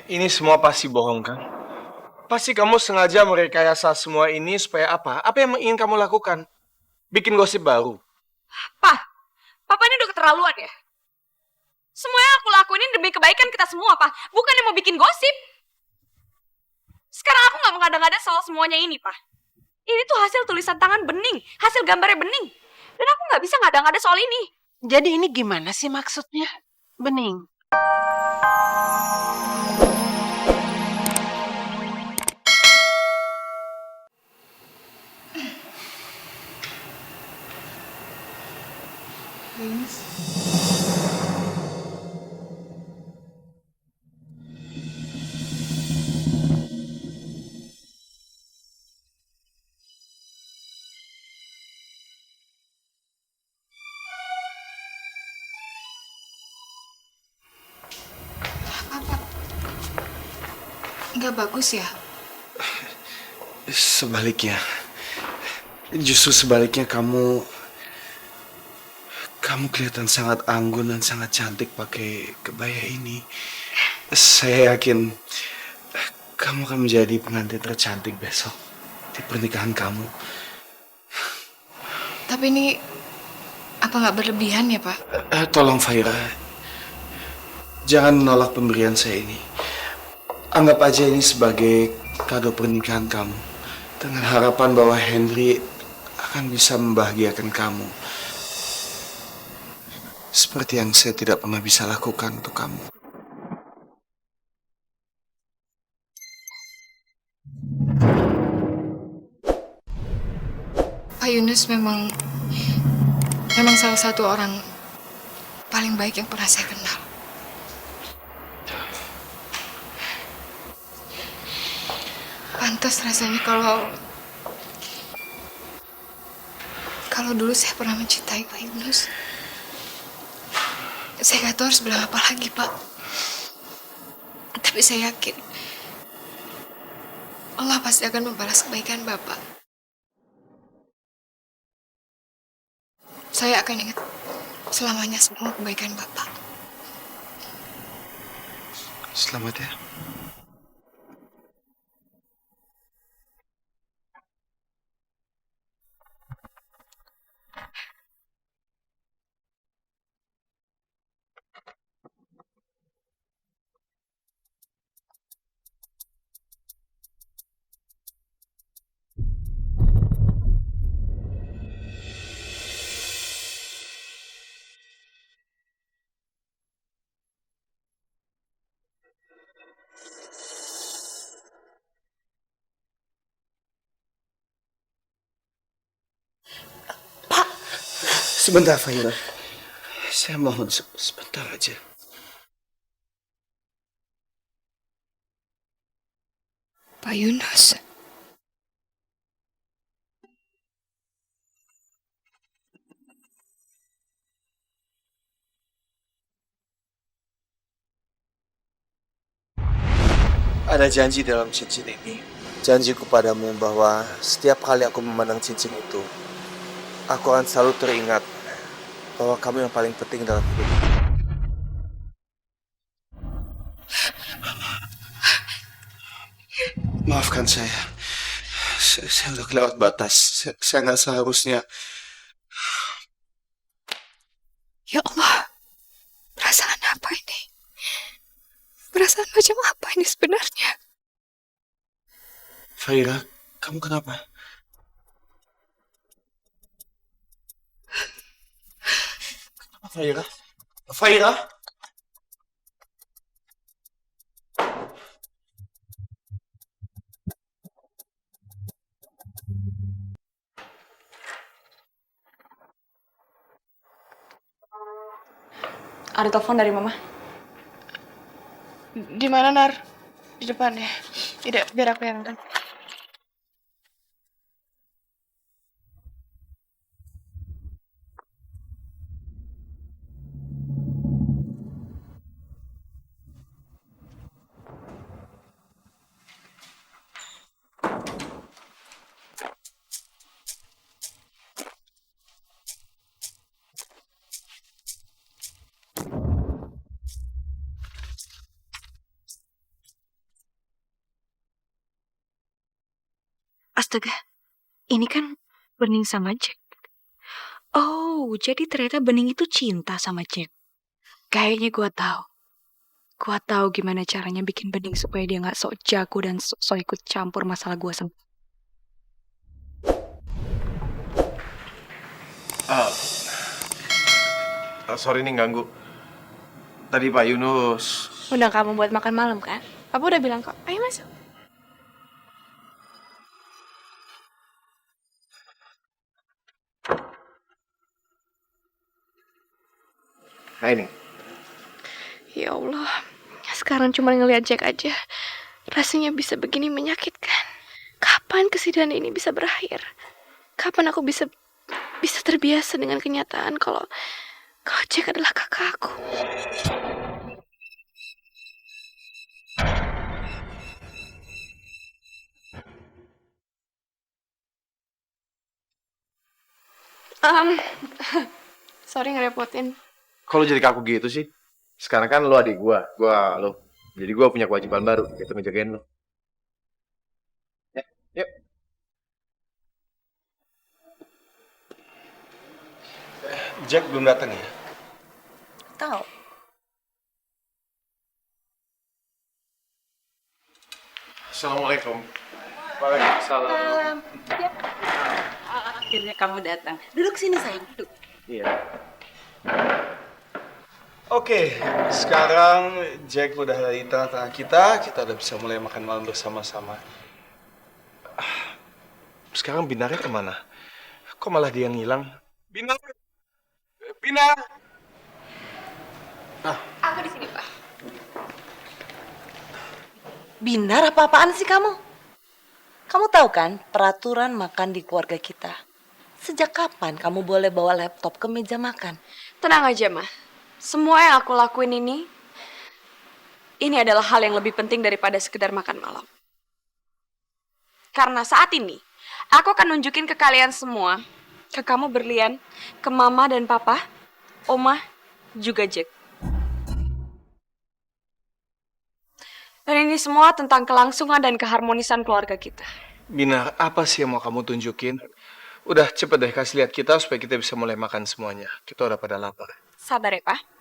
Ini semua pasti bohong kan? Pasti kamu sengaja merekayasa semua ini supaya apa? Apa yang ingin kamu lakukan? Bikin gosip baru. Pak, Papa ini udah keterlaluan ya? Semua yang aku lakuin ini demi kebaikan kita semua, Pak. Bukan yang mau bikin gosip. Sekarang aku gak mengada-ngada soal semuanya ini, Pak. Ini tuh hasil tulisan tangan Bening, hasil gambarnya Bening. Dan aku gak bisa ngada-ngada soal ini. Jadi ini gimana sih maksudnya, Bening? Nggak bagus ya? Sebaliknya. Justru sebaliknya kamu kelihatan sangat anggun dan sangat cantik pakai kebaya ini. Saya yakin kamu akan menjadi pengantin tercantik besok di pernikahan kamu. Tapi ini apa nggak berlebihan ya, Pak? Tolong Faira, jangan menolak pemberian saya ini. Anggap aja ini sebagai kado pernikahan kamu. Dengan harapan bahwa Henry akan bisa membahagiakan kamu. Seperti yang saya tidak pernah bisa lakukan untuk kamu. Pak Yunus memang salah satu orang paling baik yang pernah saya kenal. Pantas rasanya kalau dulu saya pernah mencintai Pak Yunus. Saya nggak tahu harus bilang apa lagi, Pak. Tapi saya yakin Allah pasti akan membalas kebaikan Bapak. Saya akan ingat selamanya semua kebaikan Bapak. Selamat ya. Sebentar, Faira. Saya mohon sebentar aja. Pak Yunus. Ada janji dalam cincin ini. Janjiku padamu bahwa setiap kali aku memandang cincin itu, aku akan selalu teringat bahwa kamu yang paling penting dalam hidupku. Maafkan saya. Saya udah kelewat batas. Saya nggak seharusnya. Ya Allah, perasaan apa ini? Perasaan macam apa ini sebenarnya? Faira, kamu kenapa? Kenapa, Faira? Faira? Ada telepon dari Mama. Di mana, Nar? Di depan ya? Tidak, biar aku yang angkat. Astaga, ini kan Bening sama Jack. Oh, jadi ternyata Bening itu cinta sama Jack. Kayaknya gua tahu. Gua tahu gimana caranya bikin Bening supaya dia nggak sok jago dan sok ikut campur masalah gua sama. Sorry nih ganggu. Tadi Pak Yunus. Undang kamu buat makan malam kan? Papa udah bilang kok, ayo masuk. Nah ini. Ya Allah, sekarang cuma ngeliat Jack aja. Rasanya bisa begini menyakitkan. Kapan kesedihan ini bisa berakhir? Kapan aku bisa terbiasa dengan kenyataan kalau Jack adalah kakak aku? Um, sorry ngerepotin. Kalau jadi kaku gitu sih? Sekarang kan lo adik gua lo. Jadi gua punya kewajiban baru, yaitu ngejagain lo. Ya, yuk. Jack belum datang ya? Tahu. Assalamualaikum. Waalaikumsalam. Akhirnya kamu datang. Duduk sini sayang, duduk. Iya. Oke, sekarang Jack udah ada di tengah-tengah kita udah bisa mulai makan malam bersama-sama. Sekarang Binarnya kemana? Kok malah dia yang hilang? Binar! Binar! Aku di sini, Pak. Binar apa-apaan sih kamu? Kamu tahu kan peraturan makan di keluarga kita? Sejak kapan kamu boleh bawa laptop ke meja makan? Tenang aja, Ma. Semua yang aku lakuin ini adalah hal yang lebih penting daripada sekedar makan malam. Karena saat ini, aku akan nunjukin ke kalian semua, ke kamu berlian, ke Mama dan Papa, Oma, juga Jack. Dan ini semua tentang kelangsungan dan keharmonisan keluarga kita. Binar, apa sih yang mau kamu tunjukin? Udah cepet deh kasih lihat kita supaya kita bisa mulai makan semuanya. Kita udah pada lapar. Sabar ya, Pak.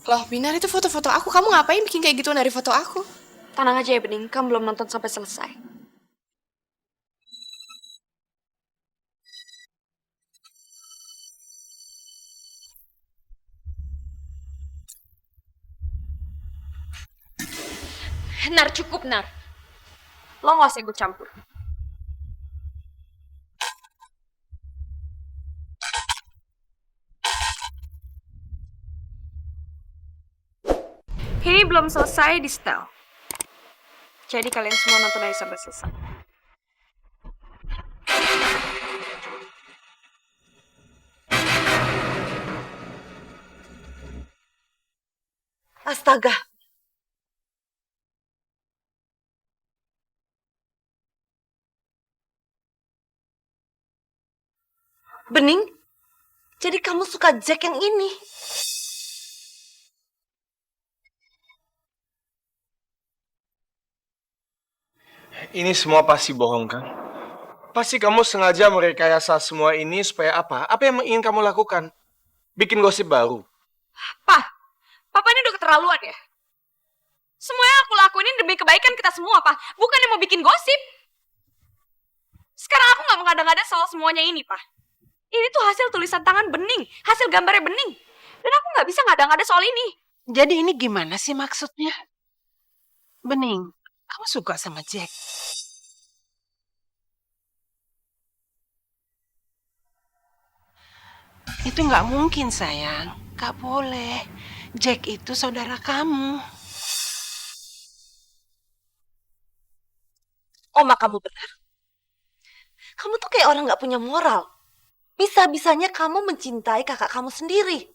Loh, Binar, itu foto-foto aku. Kamu ngapain bikin kayak gitu dari foto aku? Tenang aja ya, Bening. Kamu belum nonton sampai selesai. Nar, cukup, Nar. Lo gak usah ikut campur. Ini belum selesai di setel. Jadi kalian semua nonton aja sampai selesai. Astaga. Bening, jadi kamu suka Jack yang ini? Ini semua pasti bohong kan? Pasti kamu sengaja merekayasa semua ini supaya apa? Apa yang ingin kamu lakukan? Bikin gosip baru? Papa ini udah keterlaluan ya? Semua yang aku lakuin ini demi kebaikan kita semua, Pak. Bukan yang mau bikin gosip. Sekarang aku gak mengada-ngada soal semuanya ini, Pak. Ini tuh hasil tulisan tangan Bening. Hasil gambarnya Bening. Dan aku gak bisa ngada-ngada soal ini. Jadi ini gimana sih maksudnya? Bening, kamu suka sama Jack? Itu nggak mungkin, sayang. Nggak boleh. Jack itu saudara kamu. Oma, kamu benar. Kamu tuh kayak orang gak punya moral. Bisa-bisanya kamu mencintai kakak kamu sendiri.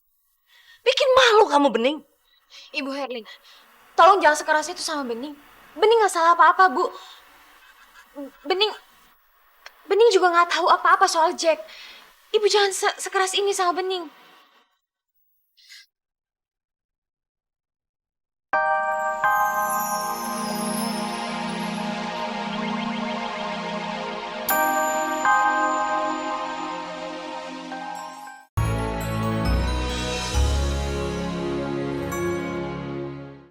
Bikin malu kamu, Bening. Ibu Herlin, tolong jangan sekeras itu sama Bening. Bening gak salah apa-apa, Bu. Bening juga gak tahu apa-apa soal Jack. Ibu jangan sekeras ini sama Bening.